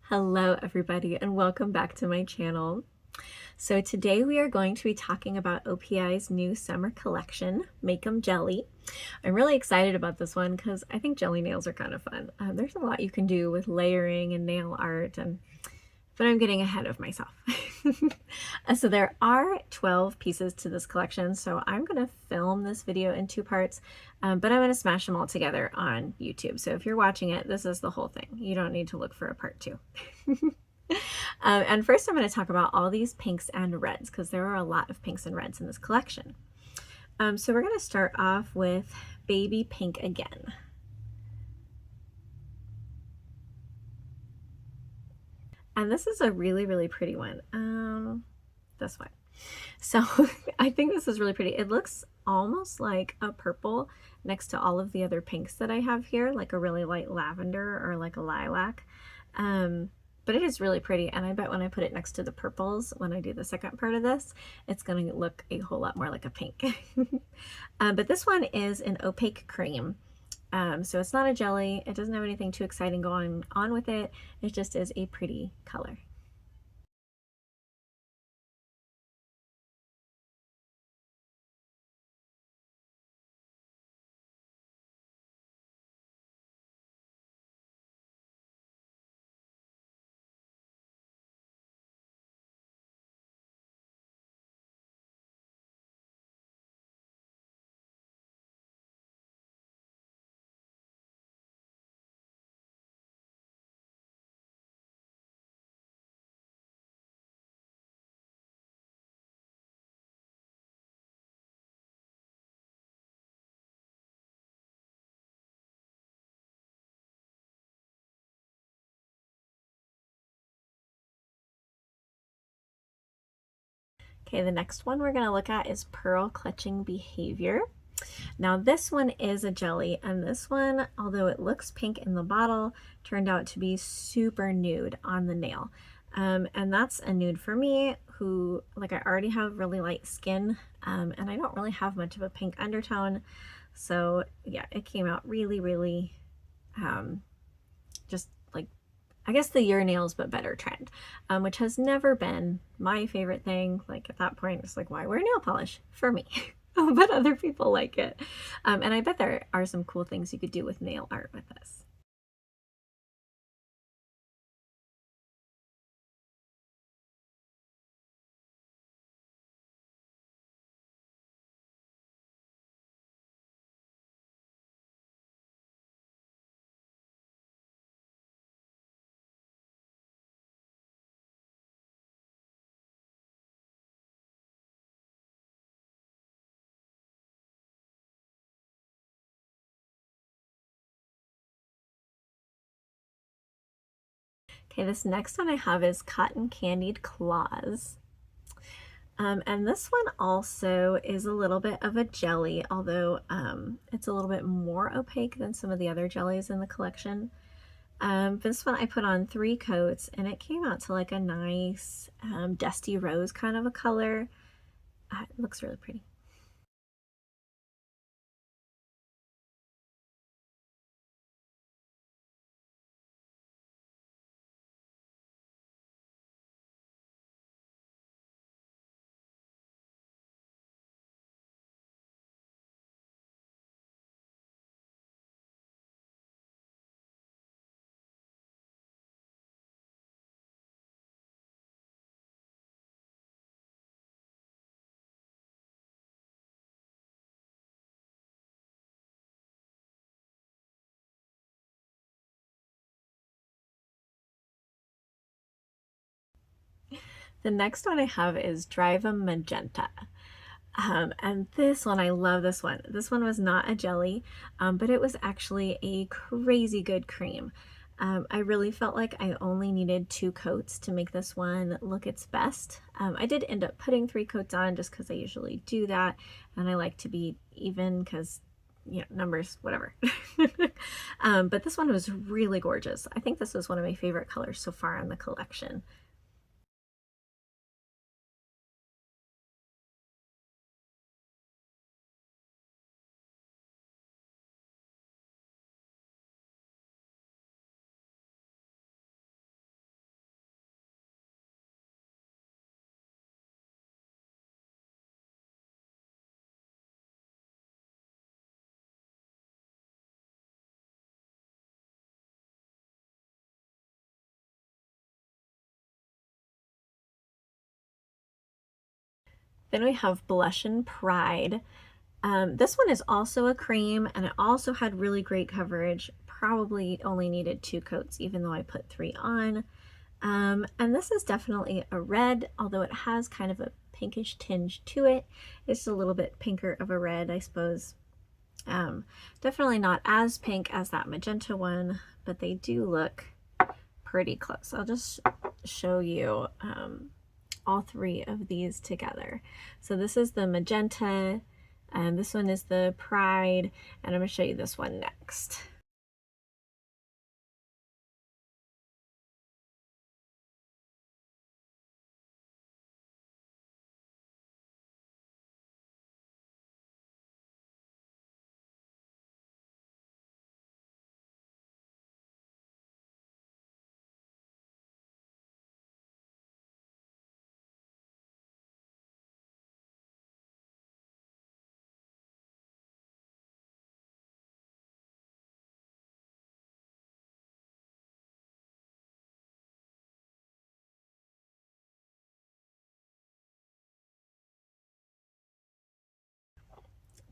Hello everybody and welcome back to my channel. So today we are going to be talking about OPI's new summer collection, Make 'em Jelly. I'm really excited about this one because I think jelly nails are kind of fun. There's a lot you can do with layering and nail art, but I'm getting ahead of myself. So there are 12 pieces to this collection, so I'm going to film this video in two parts, but I'm going to smash them all together on YouTube. So if you're watching it, this is the whole thing. You don't need to look for a part two. And first I'm going to talk about all these pinks and reds because there are a lot of pinks and reds in this collection. So we're going to start off with Baby Pink again. And this is a really pretty one. This one. So I think this is really pretty. It looks almost like a purple next to all of the other pinks that I have here, like a really light lavender or like a lilac. But it is really pretty, and I bet when I put it next to the purples, when I do the second part of this, it's going to look a whole lot more like a pink. But this one is an opaque cream. So it's not a jelly. It doesn't have anything too exciting going on with it. It just is a pretty color. Okay, the next one we're going to look at is Pearl Clutching Behavior. Now this one is a jelly, and this one, although it looks pink in the bottle, turned out to be super nude on the nail. And that's a nude for me, who, like, I already have really light skin, and I don't really have much of a pink undertone. So yeah, it came out really just like, I guess the your nails but better trend, which has never been my favorite thing. Like at that point, it's like, why wear nail polish? For me. But other people like it. And I bet there are some cool things you could do with nail art with this. Okay, this next one I have is Cotton Candied Claws. And this one also is a little bit of a jelly, although it's a little bit more opaque than some of the other jellies in the collection. This one I put on 3 coats, and it came out to like a nice dusty rose kind of a color. It looks really pretty. The next one I have is Drive 'em Magenta. And this one, I love this one. This one was not a jelly, but it was actually a crazy good cream. I really felt like I only needed 2 coats to make this one look its best. I did end up putting 3 coats on just because I usually do that, and I like to be even because, you know, numbers, whatever. But this one was really gorgeous. I think this was one of my favorite colors so far in the collection. Then we have Blush and Pride. This one is also a cream, and it also had really great coverage. Probably only needed 2 coats, even though I put 3 on. And this is definitely a red, although it has kind of a pinkish tinge to it. It's a little bit pinker of a red, I suppose. Definitely not as pink as that magenta one, but they do look pretty close. I'll just show you all 3 of these together. So this is the magenta, and this one is the Pride, and I'm going to show you this one next.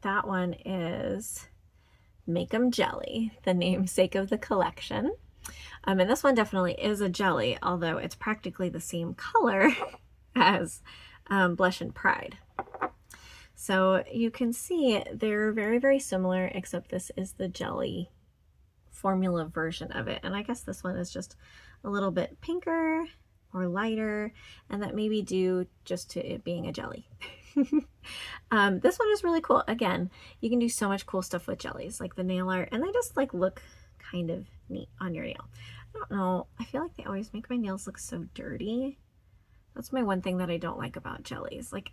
That one is Make 'em Jelly, the namesake of the collection. And this one definitely is a jelly, although it's practically the same color as Blush and Pride. So you can see they're very, very similar, except this is the jelly formula version of it. And I guess this one is just a little bit pinker or lighter, and that may be due just to it being a jelly. This one is really cool. Again, you can do so much cool stuff with jellies, like the nail art, and they just like look kind of neat on your nail. I don't know, I feel like they always make my nails look so dirty. That's my one thing that I don't like about jellies. Like,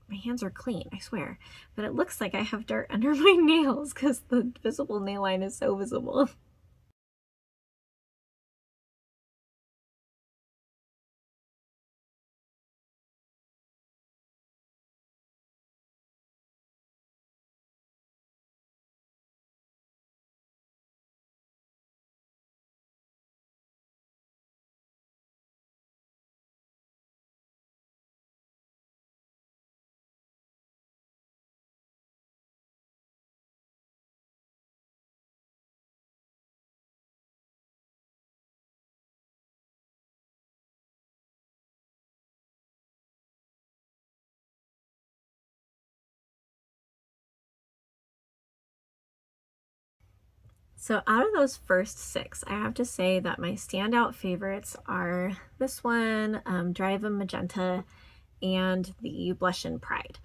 my hands are clean, I swear, but it looks like I have dirt under my nails because the visible nail line is so visible. So out of those first 6, I have to say that my standout favorites are this one, Drive a Magenta, and the Blush and Pride.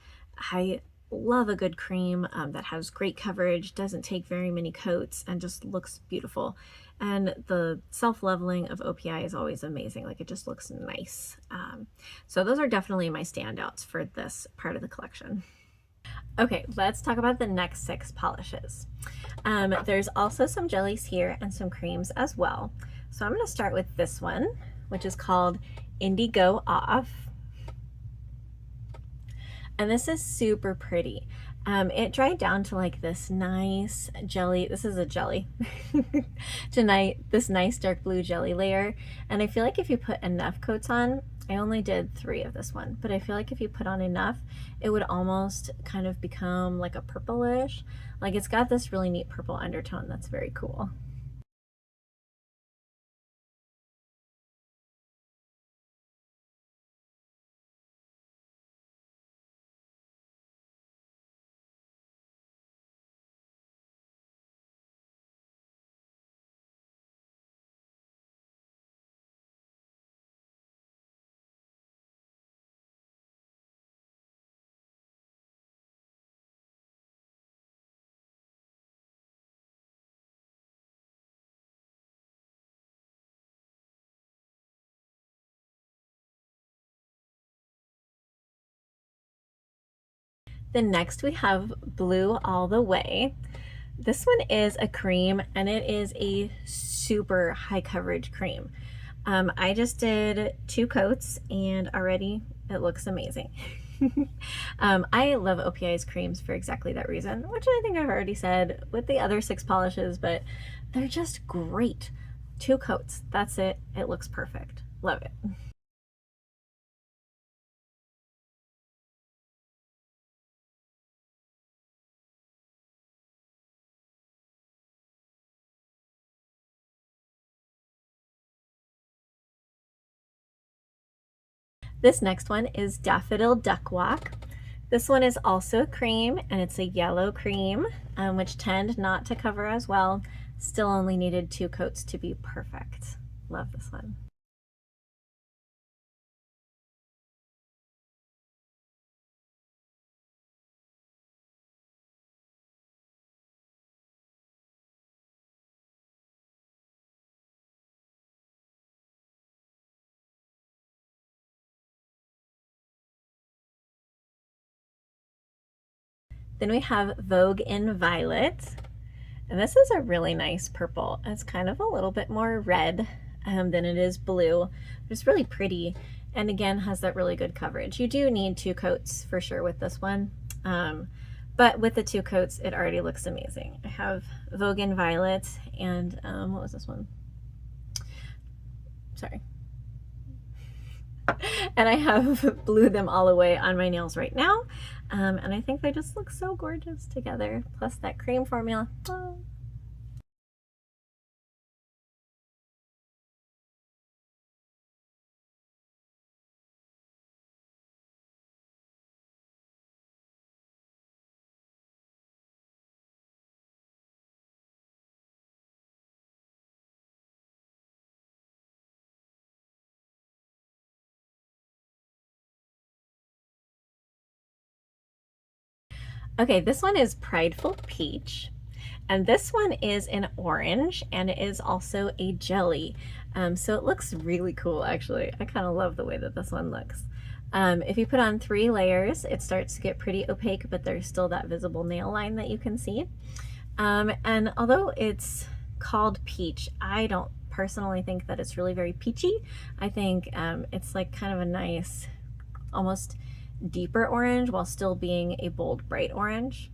I love a good cream that has great coverage, doesn't take very many coats, and just looks beautiful. And the self-leveling of OPI is always amazing. Like, it just looks nice. So those are definitely my standouts for this part of the collection. Okay, let's talk about the next 6 polishes. There's also some jellies here and some creams as well. So I'm going to start with this one, which is called Indigo Off. And this is super pretty. It dried down to like this nice jelly. This is a jelly. Tonight, this nice dark blue jelly layer. And I feel like if you put enough coats on, I only did 3 of this one, but I feel like if you put on enough, it would almost kind of become like a purplish. Like, it's got this really neat purple undertone that's very cool. Then next we have Blue All the Way. This one is a cream, and it is a super high coverage cream. I just did 2 coats, and already it looks amazing. I love OPI's creams for exactly that reason, which I think I've already said with the other 6 polishes, but they're just great. 2 coats, that's it. It looks perfect. Love it. This next one is Daffodil Duck Walk. This one is also cream, and it's a yellow cream, which tend not to cover as well. Still only needed 2 coats to be perfect. Love this one. Then we have Vogue in Violet. And this is a really nice purple. It's kind of a little bit more red than it is blue. It's really pretty, and again has that really good coverage. You do need 2 coats for sure with this one, but with the 2 coats it already looks amazing. I have Vogue in Violet and what was this one? Sorry. And I have Blue Them All Away on my nails right now, and I think they just look so gorgeous together, plus that cream formula. Oh. Okay, this one is Prideful Peach. And this one is an orange, and it is also a jelly. So it looks really cool, actually. I kind of love the way that this one looks. If you put on 3 layers, it starts to get pretty opaque, but there's still that visible nail line that you can see. And although it's called peach, I don't personally think that it's really very peachy. I think it's like kind of a nice, almost deeper orange while still being a bold, bright orange.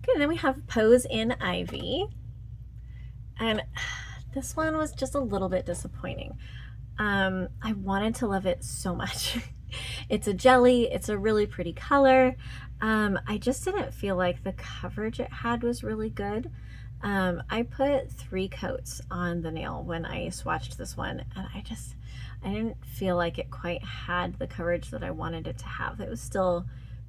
Okay, then we have Pose in Ivy. And this one was just a little bit disappointing. I wanted to love it so much. It's a jelly, it's a really pretty color. I just didn't feel like the coverage it had was really good. I put 3 coats on the nail when I swatched this one, and I didn't feel like it quite had the coverage that I wanted it to have. It was still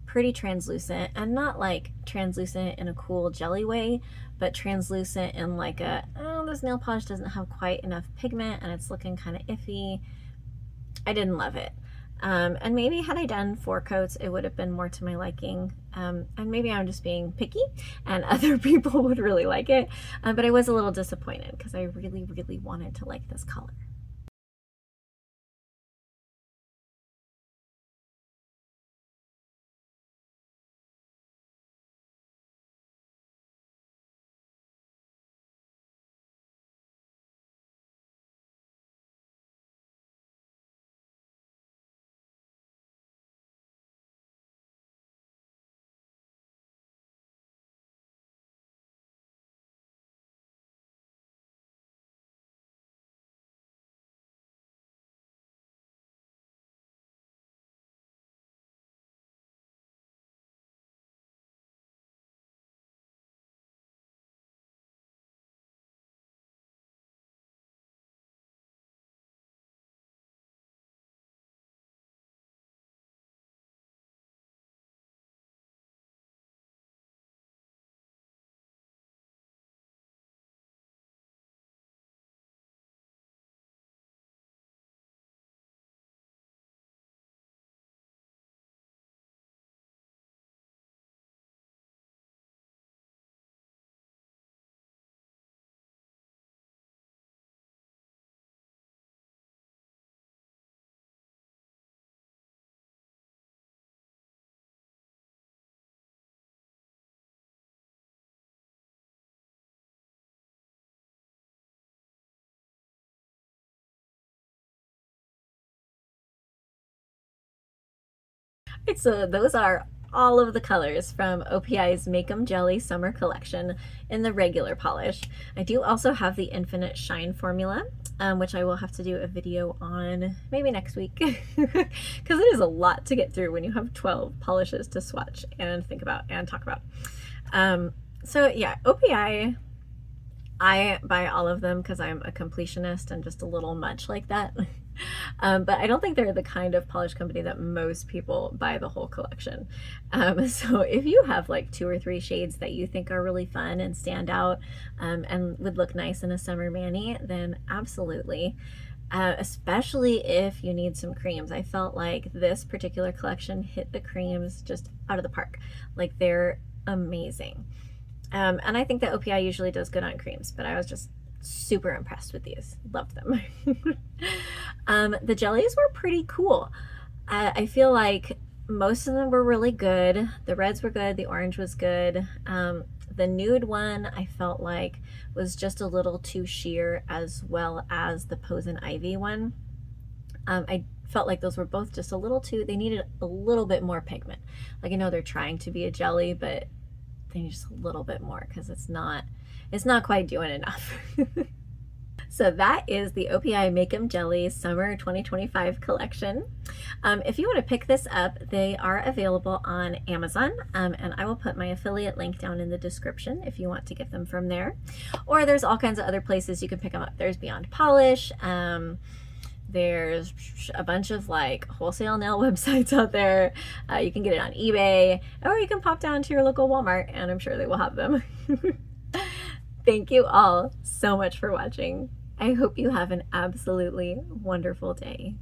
pretty translucent, and not like translucent in a cool jelly way, but translucent in like a, oh, this nail polish doesn't have quite enough pigment and it's looking kind of iffy. I didn't love it. And maybe had I done 4 coats, it would have been more to my liking. And maybe I'm just being picky and other people would really like it. But I was a little disappointed because I really, really wanted to like this color. So those are all of the colors from OPI's Make 'em Jelly Summer Collection in the regular polish. I do also have the Infinite Shine formula, which I will have to do a video on maybe next week, because it is a lot to get through when you have 12 polishes to swatch and think about and talk about. So yeah, OPI, I buy all of them because I'm a completionist and just a little much like that. But I don't think they're the kind of polish company that most people buy the whole collection. So if you have like 2 or 3 shades that you think are really fun and stand out, and would look nice in a summer mani, then absolutely. Especially if you need some creams. I felt like this particular collection hit the creams just out of the park. Like, they're amazing. And I think that OPI usually does good on creams, but I was just super impressed with these. Loved them. The jellies were pretty cool. I feel like most of them were really good. The reds were good. The orange was good. The nude one I felt like was just a little too sheer, as well as the Poison Ivy one. I felt like those were both just a little too, they needed a little bit more pigment. Like, I know they're trying to be a jelly, but they need just a little bit more because it's not quite doing enough. So that is the OPI Make 'em Jelly Summer 2025 collection. If you want to pick this up, they are available on Amazon, and I will put my affiliate link down in the description if you want to get them from there. Or there's all kinds of other places you can pick them up. There's Beyond Polish. There's a bunch of like wholesale nail websites out there. You can get it on eBay, or you can pop down to your local Walmart and I'm sure they will have them. Thank you all so much for watching. I hope you have an absolutely wonderful day.